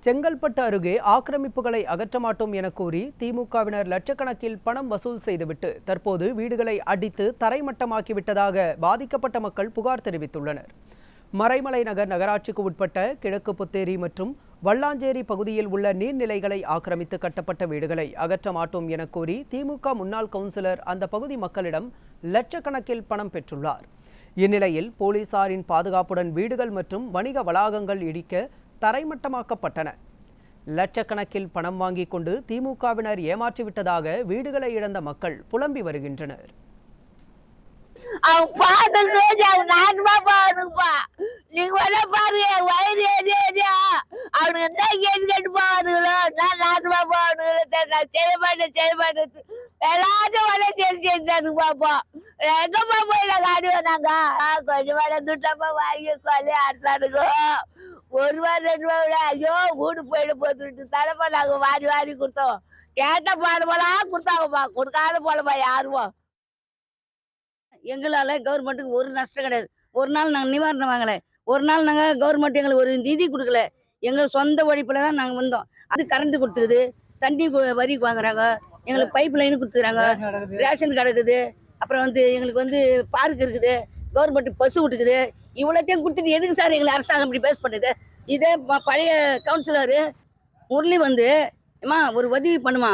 செங்கல்பட்டு அருகே ஆக்கிரமிப்புகளை அகற்ற மாட்டோம் என கூறி திமுகவினர் லட்சக்கணக்கில் பணம் வசூல் செய்துவிட்டு தற்போது வீடுகளை அடித்து தரைமட்டமாக்கிவிட்டதாக பாதிக்கப்பட்ட மக்கள் புகார் தெரிவித்துள்ளனர். மறைமலை நகர் நகராட்சிக்கு உட்பட்ட கிழக்கு புத்தேரி மற்றும் வல்லாஞ்சேரி பகுதியில் உள்ள நீர்நிலைகளை ஆக்கிரமித்து கட்டப்பட்ட வீடுகளை அகற்ற மாட்டோம் என கூறி திமுக முன்னாள் கவுன்சிலர் அந்த பகுதி மக்களிடம் லட்சக்கணக்கில் பணம் பெற்றுள்ளார். இந்நிலையில் போலீசாரின் பாதுகாப்புடன் வீடுகள் மற்றும் வணிக வளாகங்கள் இடிக்க தரைமட்டமாக்கப்பட்டன. லட்சக்கணக்கில் பணம் வாங்கிக் கொண்டு திமுகவினர் ஏமாற்றிவிட்டதாக வீடுகளை இழந்த மக்கள் புலம்பி வருகின்றனர். ஒரு வாரம் 2 வாரம் ஐயோ வீடு போயிட போட்டு தலைப்பா நாங்க வாரி வாரி கொடுத்தோம். கேட்ட பாடுபோலாம் கொடுத்தாங்கப்பா, கொடுக்காத போலப்பா யாருவோ. எங்களால கவர்மெண்ட்டுக்கு ஒரு நஷ்டம் கிடையாது. ஒரு நாள் நாங்கள் நிவாரணம் வாங்கலை, ஒரு நாள் நாங்கள் கவர்மெண்ட் எங்களுக்கு ஒரு நிதி கொடுக்கல. எங்கள் சொந்த உழைப்புல தான் நாங்கள் வந்தோம். அது கரண்ட் கொடுத்துக்குது, தண்ணி வரி வாங்குறாங்க, எங்களுக்கு பைப் லைனு கொடுத்துக்கிறாங்க, ரேஷன் கிடக்குது, அப்புறம் எங்களுக்கு பார்க் இருக்குது, கவர்மெண்ட் பஸ் விட்டுக்குது. இவ்வளோத்தையும் கொடுத்துட்டு எதுக்கு சார் எங்களை அரசாங்கம் இப்படி பேஸ் பண்ணுது? இதே பழைய கவுன்சிலரு முரளி ஏம்மா ஒரு உதவி பண்ணுமா,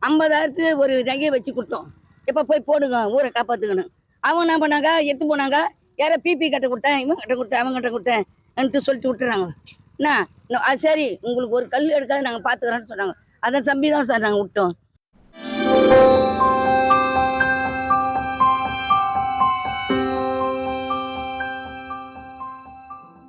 50,000க்கு ஒரு நகையை வச்சு கொடுத்தோம். எப்போ போய் போடுங்க ஊரை காப்பாற்றுக்கணும். அவங்க என்ன பண்ணாங்க, எடுத்து போனாங்க. யாரோ பிபி கட்ட கொடுத்தேன், இவன் கட்ட கொடுத்தேன், அவங்க கட்ட கொடுத்தேன்ட்டு சொல்லிட்டு விட்டுறாங்க. என்ன அது சரி, உங்களுக்கு ஒரு கல் எடுக்காது நாங்கள் பார்த்துக்கிறோன்னு சொன்னாங்க. அதை தம்பி தான் சார் நாங்கள் விட்டோம்.